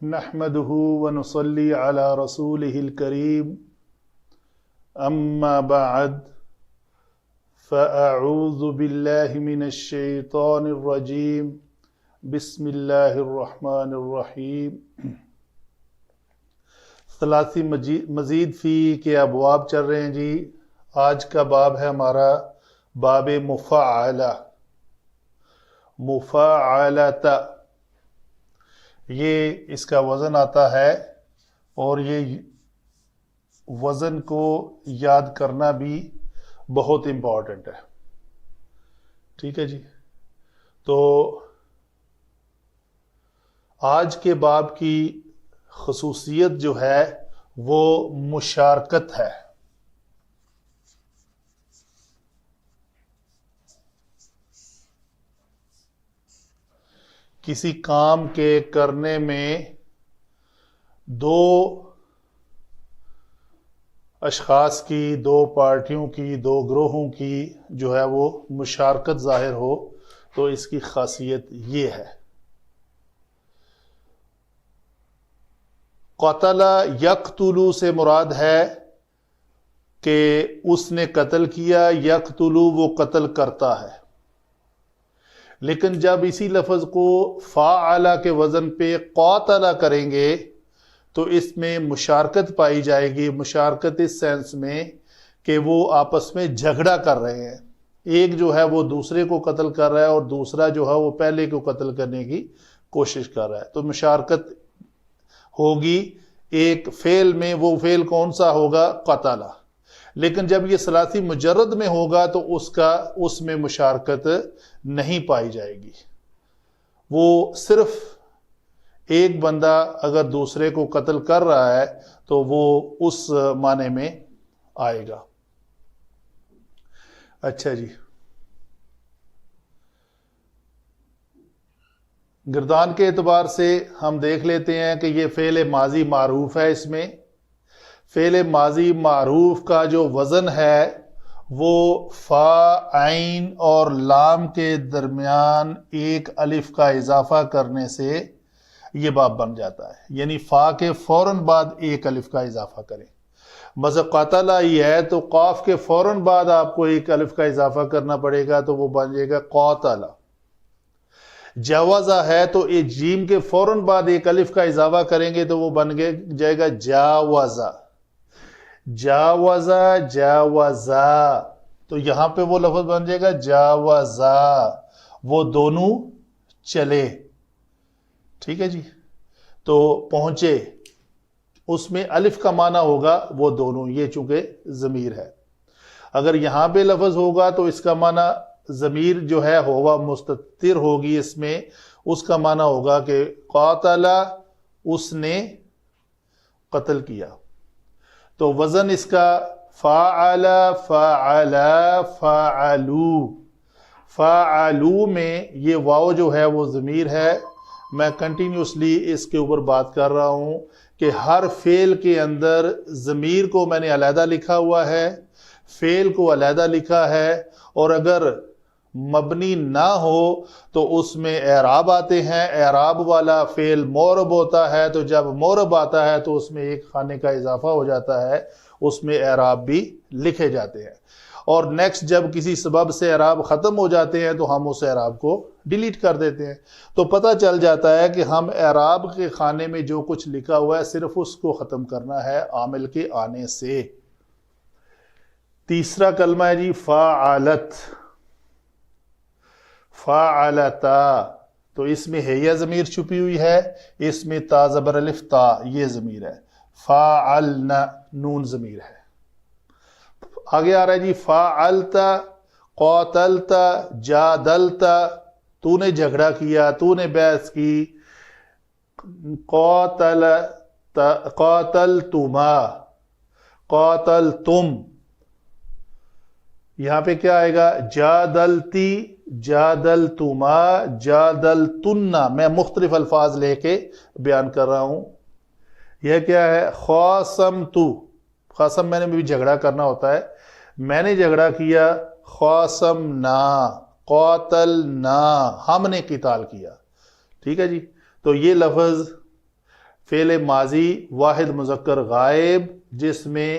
نحمده ونصلي على رسوله الكريم أما بعد فأعوذ بالله من الشيطان الرجيم بسم الله الرحمن الرحيم ثلاثی مزید فی کے ابواب چل رہے ہیں جی. آج کا باب ہے ہمارا باب مفاعلہ، مفاعلۃ. یہ اس کا وزن آتا ہے اور یہ وزن کو یاد کرنا بھی بہت امپورٹنٹ ہے. ٹھیک ہے جی. تو آج کے باب کی خصوصیت جو ہے وہ مشارکت ہے. کسی کام کے کرنے میں دو اشخاص کی، دو پارٹیوں کی، دو گروہوں کی جو ہے وہ مشارکت ظاہر ہو تو اس کی خاصیت یہ ہے. قتل یقتل سے مراد ہے کہ اس نے قتل کیا، یقتل وہ قتل کرتا ہے. لیکن جب اسی لفظ کو فاعل کے وزن پہ قاتل کریں گے تو اس میں مشارکت پائی جائے گی. مشارکت اس سینس میں کہ وہ آپس میں جھگڑا کر رہے ہیں. ایک جو ہے وہ دوسرے کو قتل کر رہا ہے اور دوسرا جو ہے وہ پہلے کو قتل کرنے کی کوشش کر رہا ہے. تو مشارکت ہوگی ایک فعل میں. وہ فعل کون سا ہوگا؟ قتل. لیکن جب یہ ثلاثی مجرد میں ہوگا تو اس میں مشارکت نہیں پائی جائے گی. وہ صرف ایک بندہ اگر دوسرے کو قتل کر رہا ہے تو وہ اس معنی میں آئے گا. اچھا جی. گردان کے اعتبار سے ہم دیکھ لیتے ہیں کہ یہ فعل ماضی معروف ہے. اس میں فعل ماضی معروف کا جو وزن ہے وہ فا، عین اور لام کے درمیان ایک الف کا اضافہ کرنے سے یہ باب بن جاتا ہے. یعنی فا کے فوراً بعد ایک الف کا اضافہ کریں. مثلا قتل ہی ہے تو قاف کے فوراً بعد آپ کو ایک الف کا اضافہ کرنا پڑے گا تو وہ بن جائے گا قاتل. جاوزہ ہے تو ایک جیم کے فوراً بعد ایک الف کا اضافہ کریں گے تو وہ بن جائے گا جاوزہ. جاوزہ، جاوزہ. تو یہاں پہ وہ لفظ بن جائے گا جاوزہ، وہ دونوں چلے. ٹھیک ہے جی. تو پہنچے، اس میں الف کا معنی ہوگا وہ دونوں. یہ چونکہ ضمیر ہے. اگر یہاں پہ لفظ ہوگا تو اس کا معنی ضمیر جو ہے ہوا مستتر ہوگی. اس میں اس کا معنی ہوگا کہ قاتل، اس نے قتل کیا. تو وزن اس کا فاعل، فاعل، فاعلو. فاعلو میں یہ واو جو ہے وہ ضمیر ہے. میں کنٹینیوسلی اس کے اوپر بات کر رہا ہوں کہ ہر فعل کے اندر ضمیر کو میں نے علیحدہ لکھا ہوا ہے، فعل کو علیحدہ لکھا ہے. اور اگر مبنی نہ ہو تو اس میں اعراب آتے ہیں. اعراب والا فعل معرب ہوتا ہے تو جب معرب آتا ہے تو اس میں ایک خانے کا اضافہ ہو جاتا ہے، اس میں اعراب بھی لکھے جاتے ہیں. اور نیکسٹ جب کسی سبب سے اعراب ختم ہو جاتے ہیں تو ہم اس اعراب کو ڈیلیٹ کر دیتے ہیں. تو پتہ چل جاتا ہے کہ ہم اعراب کے خانے میں جو کچھ لکھا ہوا ہے صرف اس کو ختم کرنا ہے عامل کے آنے سے. تیسرا کلمہ ہے جی فاعلت، فاعلتا. تو اس میں ہے یا ضمیر چھپی ہوئی ہے، اس میں تا زبر الف تا یہ ضمیر ہے. فاعلنا نون ضمیر ہے. آگے آ رہا ہے جی فاعلتا، قاتلتا، جادلتا. تو نے جھگڑا کیا، تو نے بحث کی. قاتلتما، قاتلتم. یہاں پہ کیا آئے گا؟ جادلتی، جادلتما، جادلتن. میں مختلف الفاظ لے کے بیان کر رہا ہوں. یہ کیا ہے؟ خاصمتو. خاصم میں نے بھی جھگڑا کرنا ہوتا ہے. میں نے جھگڑا کیا. خاصمنا، قاتلنا، ہم نے قتال کیا. ٹھیک ہے جی. تو یہ لفظ فعل ماضی واحد مذکر غائب جس میں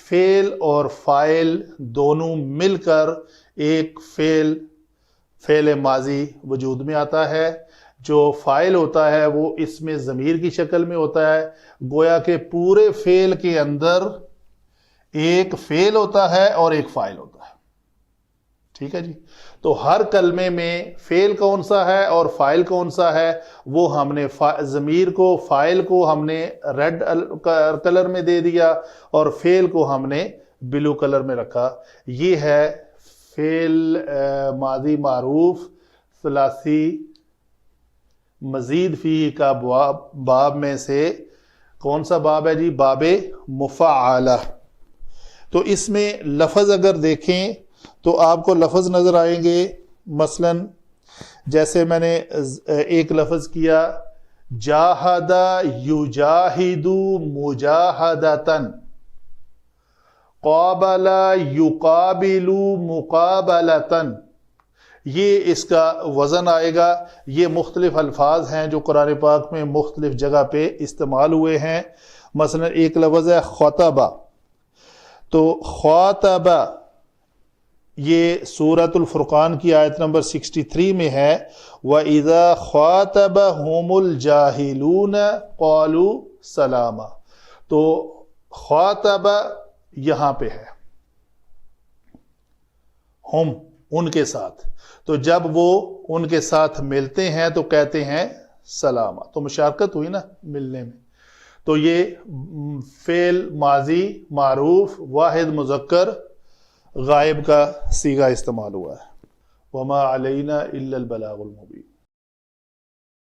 فعل اور فاعل دونوں مل کر ایک فعل ماضی وجود میں آتا ہے. جو فاعل ہوتا ہے وہ اس میں ضمیر کی شکل میں ہوتا ہے، گویا کہ پورے فعل کے اندر ایک فعل ہوتا ہے اور ایک فاعل ہوتا ہے. ٹھیک ہے جی. تو ہر کلمے میں فعل کون سا ہے اور فاعل کون سا ہے وہ ہم نے ضمیر کو فاعل کو ہم نے ریڈ کلر میں دے دیا اور فعل کو ہم نے بلو کلر میں رکھا. یہ ہے فعل ماضی معروف ثلاثی مزید فی کا باب میں سے کون سا باب ہے جی؟ باب مفعلہ. تو اس میں لفظ اگر دیکھیں تو آپ کو لفظ نظر آئیں گے. مثلا جیسے میں نے ایک لفظ کیا جاہد یجاہد مجاہدتن، قابل یقابل مقابلتن، یہ اس کا وزن آئے گا. یہ مختلف الفاظ ہیں جو قرآن پاک میں مختلف جگہ پہ استعمال ہوئے ہیں. مثلا ایک لفظ ہے خطبہ، تو خاطبہ یہ سورۃ الفرقان کی آیت نمبر 63 میں ہے وَإِذَا خَاطَبَهُمُ الْجَاهِلُونَ قَالُوا سَلَامًا. تو خاطبہ یہاں پہ ہے ہم ان کے ساتھ، تو جب وہ ان کے ساتھ ملتے ہیں تو کہتے ہیں سلامہ، تو مشارکت ہوئی نا ملنے میں. تو یہ فعل ماضی معروف واحد مذکر غائب کا صیغہ استعمال ہوا ہے. وما علینا الا البلاغ المبین.